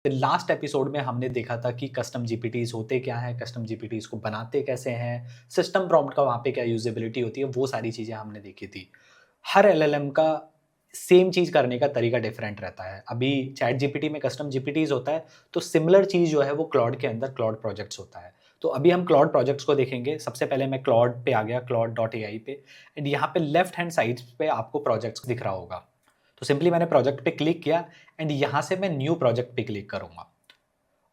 Last episode में हमने देखा था कि कस्टम जीपीटीज़ होते क्या हैं, कस्टम जीपीटीज़ को बनाते कैसे हैं, सिस्टम प्रॉम्प्ट का वहाँ पे क्या यूज़ेबिलिटी होती है, वो सारी चीज़ें हमने देखी थी। हर एलएलएम का सेम चीज़ करने का तरीका डिफरेंट रहता है। अभी चैट जीपीटी में कस्टम जीपीटीज़ होता है, तो सिमिलर चीज़ जो है वो क्लॉड के अंदर क्लॉड प्रोजेक्ट्स होता है। तो अभी हम क्लॉड प्रोजेक्ट्स को देखेंगे। सबसे पहले मैं क्लॉड पे आ गया, claude.ai पे, एंड यहाँ पे लेफ्ट हैंड साइड पे आपको प्रोजेक्ट्स दिख रहा होगा। तो सिंपली मैंने प्रोजेक्ट पे क्लिक किया एंड यहाँ से मैं न्यू प्रोजेक्ट पे क्लिक करूँगा।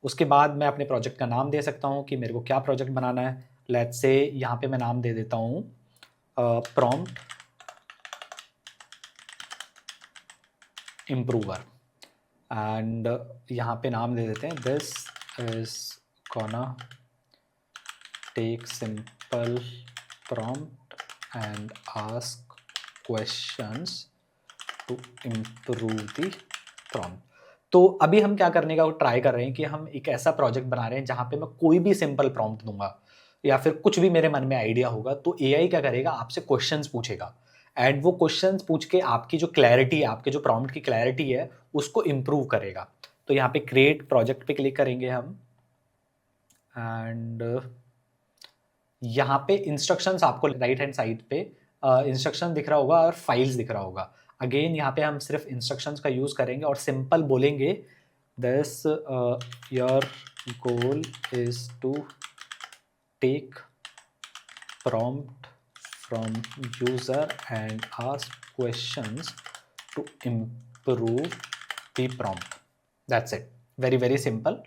उसके बाद मैं अपने प्रोजेक्ट का नाम दे सकता हूँ कि मेरे को क्या प्रोजेक्ट बनाना है। लेट्स से यहाँ पे मैं नाम दे देता हूँ प्रॉम्प्ट इम्प्रूवर, एंड यहाँ पे नाम दे देते हैं this is gonna take simple prompt and ask questions to improve the prompt. तो अभी हम क्या करने का ट्राई कर रहे हैं कि हम एक ऐसा प्रोजेक्ट बना रहे हैं जहाँ पे मैं कोई भी सिंपल प्रॉम्प्ट दूंगा या फिर कुछ भी मेरे मन में आइडिया होगा, तो एआई क्या करेगा, आपसे क्वेश्चंस पूछेगा एंड वो क्वेश्चंस पूछ के आपकी जो क्लैरिटी है, आपके जो प्रॉम्प्ट की क्लैरिटी है, उसको इम्प्रूव करेगा। तो यहाँ पे क्रिएट प्रोजेक्ट पे क्लिक करेंगे हम एंड यहाँ पे इंस्ट्रक्शंस आपको राइट हैंड साइड पे इंस्ट्रक्शन दिख रहा होगा और फाइल्स दिख रहा होगा। अगेन यहाँ पे हम सिर्फ इंस्ट्रक्शंस का यूज करेंगे और सिंपल बोलेंगे this your goal is to take prompt from user and ask questions to improve the prompt. That's it. Very very simple.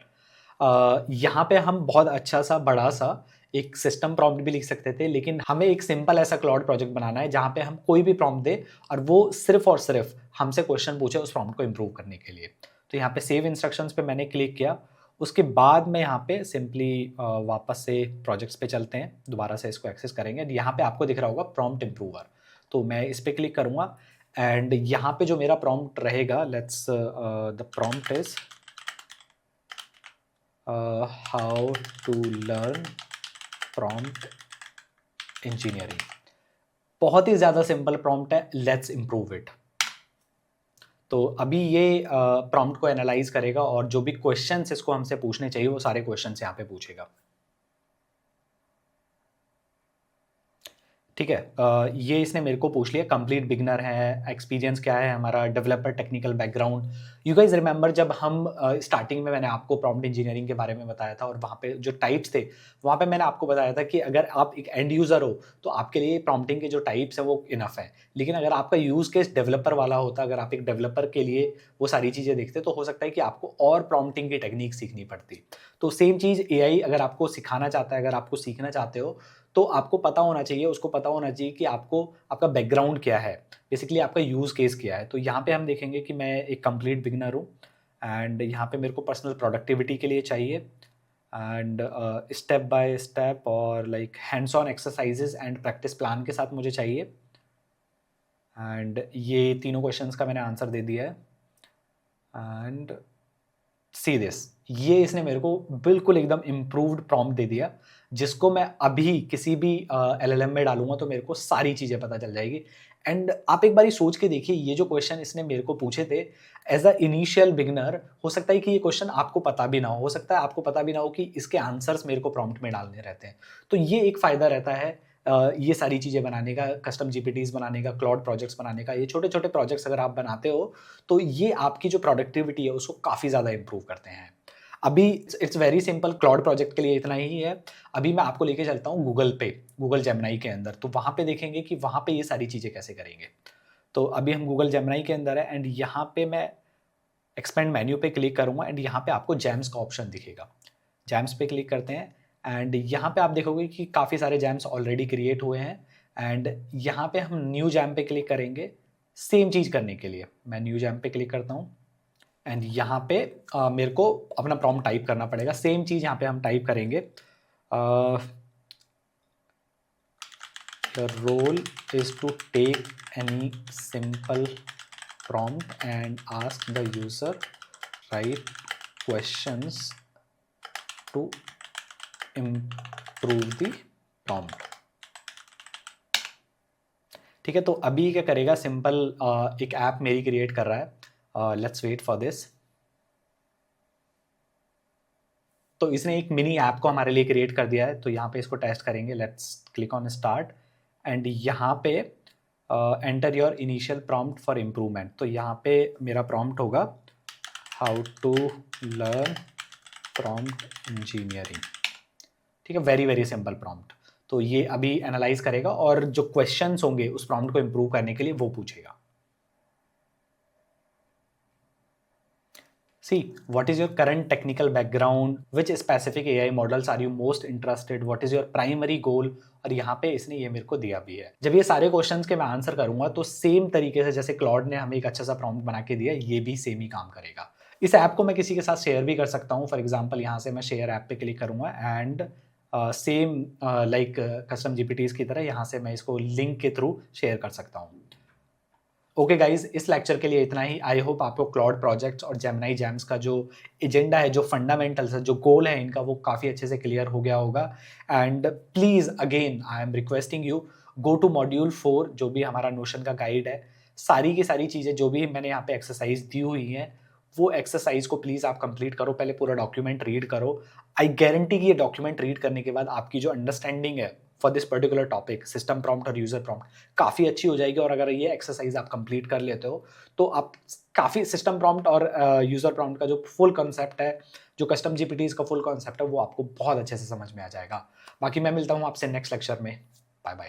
यहाँ पे हम बहुत अच्छा सा बड़ा सा एक सिस्टम प्रॉम्प्ट भी लिख सकते थे, लेकिन हमें एक सिंपल ऐसा क्लाउड प्रोजेक्ट बनाना है जहाँ पे हम कोई भी प्रॉम्प्ट दे और वो सिर्फ और सिर्फ हमसे क्वेश्चन पूछे उस प्रॉम्प्ट को इम्प्रूव करने के लिए। तो यहाँ पे सेव इंस्ट्रक्शंस पे मैंने क्लिक किया। उसके बाद मैं यहाँ पे सिंपली वापस से प्रोजेक्ट्स पे चलते हैं, दोबारा से इसको एक्सेस करेंगे। यहाँ पे आपको दिख रहा होगा प्रॉम्प्ट इम्प्रूवर, तो मैं इस पे क्लिक करूँगा एंड यहाँ पे जो मेरा प्रॉम्प्ट रहेगा, let's the prompt is how to learn prompt engineering. बहुत ही ज़्यादा सिंपल प्रॉम्प्ट है, लेट्स इम्प्रूव इट। तो अभी ये प्रॉम्प्ट को एनालाइज करेगा और जो भी क्वेश्चंस इसको हमसे पूछने चाहिए वो सारे क्वेश्चंस यहाँ पे पूछेगा। ठीक है, ये इसने मेरे को पूछ लिया, कंप्लीट बिगनर है, एक्सपीरियंस क्या है हमारा, developer, technical background. You guys remember जब हम स्टार्टिंग में मैंने आपको प्रॉम्प्ट इंजीनियरिंग के बारे में बताया था और वहाँ पे जो टाइप्स थे, वहाँ पे मैंने आपको बताया था कि अगर आप एक एंड यूज़र हो तो आपके लिए प्रॉम्प्टिंग के जो टाइप्स हैं वो इनफ है। लेकिन अगर आपका यूज़ केस डेवलपर वाला होता, अगर आप एक डेवलपर के लिए वो सारी चीज़ें देखते, तो हो सकता है कि आपको और प्रॉम्प्टिंग की टेक्निक सीखनी पड़ती। तो सेम चीज़ एआई अगर आपको सिखाना चाहता है, अगर आपको सीखना चाहते हो, तो आपको पता होना चाहिए, उसको पता होना चाहिए कि आपको आपका बैकग्राउंड क्या है, बेसिकली आपका यूज़ केस क्या है। तो यहाँ पे हम देखेंगे कि मैं एक कंप्लीट बिगिनर हूँ एंड यहाँ पे मेरे को पर्सनल प्रोडक्टिविटी के लिए चाहिए एंड स्टेप बाय स्टेप और like hands on exercises and practice plan के साथ मुझे चाहिए। एंड ये तीनों क्वेश्चंस का मैंने आंसर दे दिया है एंड सी दिस, ये इसने मेरे को बिल्कुल एकदम इम्प्रूव्ड प्रॉम्प्ट दे दिया, जिसको मैं अभी किसी भी एलएलएम में डालूंगा तो मेरे को सारी चीज़ें पता चल जाएगी। एंड आप एक बारी सोच के देखिए, ये जो क्वेश्चन इसने मेरे को पूछे थे एज अ इनिशियल बिगनर, हो सकता है कि ये क्वेश्चन आपको पता भी ना हो सकता है आपको पता भी ना हो कि इसके आंसर्स मेरे को प्रॉम्प्ट में डालने रहते हैं। तो ये एक फ़ायदा रहता है ये सारी चीज़ें बनाने का, कस्टम जीपीटीज़ बनाने का, क्लाउड प्रोजेक्ट्स बनाने का। ये छोटे-छोटे प्रोजेक्ट्स अगर आप बनाते हो, तो ये आपकी जो प्रोडक्टिविटी है उसको काफ़ी ज़्यादा इम्प्रूव करते हैं। अभी it's very simple, cloud project के लिए इतना ही है। अभी मैं आपको लेके चलता हूँ गूगल पे, गूगल जेमिनी के अंदर, तो वहाँ पे देखेंगे कि वहाँ पे ये सारी चीज़ें कैसे करेंगे। तो अभी हम गूगल जेमिनी के अंदर है एंड यहाँ पे मैं एक्सपेंड मेन्यू पे क्लिक करूँगा एंड यहाँ पे आपको जेम्स का ऑप्शन दिखेगा। जेम्स पे क्लिक करते हैं एंड यहाँ पे आप देखोगे कि काफ़ी सारे जेम्स ऑलरेडी क्रिएट हुए हैं एंड यहाँ पे हम न्यू जेम पे क्लिक करेंगे सेम चीज़ करने के लिए। मैं न्यू जेम पे क्लिक करता हूँ एंड यहाँ पे मेरे को अपना प्रॉम्प्ट टाइप करना पड़ेगा। सेम चीज़ यहाँ पे हम टाइप करेंगे, the role is to take any simple prompt and ask the user right questions to improve the prompt। ठीक है, तो अभी क्या करेगा, सिंपल एक ऐप मेरी क्रिएट कर रहा है। Let's wait for this. तो इसने एक मिनी ऐप को हमारे लिए क्रिएट कर दिया है, तो यहाँ पे इसको टेस्ट करेंगे। Let's click on start and यहाँ पे enter your initial prompt for improvement. तो यहाँ पे मेरा प्रॉम्प्ट होगा how to learn prompt engineering. ठीक है, वेरी वेरी सिंपल प्रॉम्प्ट। तो ये अभी एनालाइज करेगा और जो क्वेश्चंस होंगे उस प्रॉम्प्ट को इम्प्रूव करने के लिए वो पूछेगा। See, what is your current technical background? Which specific AI models are you most interested? What is your primary goal? और यहाँ पे इसने ये मेरे को दिया भी है। जब ये सारे क्वेश्चंस के मैं आंसर करूंगा तो सेम तरीके से जैसे क्लॉड ने हमें एक अच्छा सा प्रॉम्प्ट बना के दिया, ये भी सेम ही काम करेगा। इस ऐप को मैं किसी के साथ शेयर भी कर सकता हूँ। फॉर एग्जाम्पल यहाँ से मैं शेयर ऐप पे क्लिक करूंगा एंड सेम लाइक कस्टम जीपीटीज की तरह यहाँ से मैं इसको लिंक के थ्रू शेयर कर सकता हूँ। ओके गाइज, इस लेक्चर के लिए इतना ही। आई होप आपको क्लॉड प्रोजेक्ट्स और जेमिनी जैम्स का जो एजेंडा है, जो फंडामेंटल्स है, जो गोल है इनका, वो काफ़ी अच्छे से क्लियर हो गया होगा। And please again I am requesting you, go to module 4 जो भी हमारा नोशन का गाइड है। सारी की सारी चीज़ें जो भी मैंने यहाँ पे एक्सरसाइज दी हुई हैं, वो एक्सरसाइज को प्लीज़ आप कंप्लीट करो। पहले पूरा डॉक्यूमेंट रीड करो। आई गारंटी कि ये डॉक्यूमेंट रीड करने के बाद आपकी जो अंडरस्टैंडिंग है for this particular topic, system prompt और यूजर प्रॉम्प्ट, काफ़ी अच्छी हो जाएगी। और अगर ये एक्सरसाइज आप कंप्लीट कर लेते हो तो आप काफ़ी सिस्टम प्रॉम्प्ट और यूजर प्रॉम्प्ट का जो फुल कॉन्सेप्ट है, जो कस्टम जीपीटीज का फुल कॉन्सेप्ट है, वो आपको बहुत अच्छे से समझ में आ जाएगा। बाकी मैं मिलता हूँ आपसे नेक्स्ट लेक्चर में। Bye bye.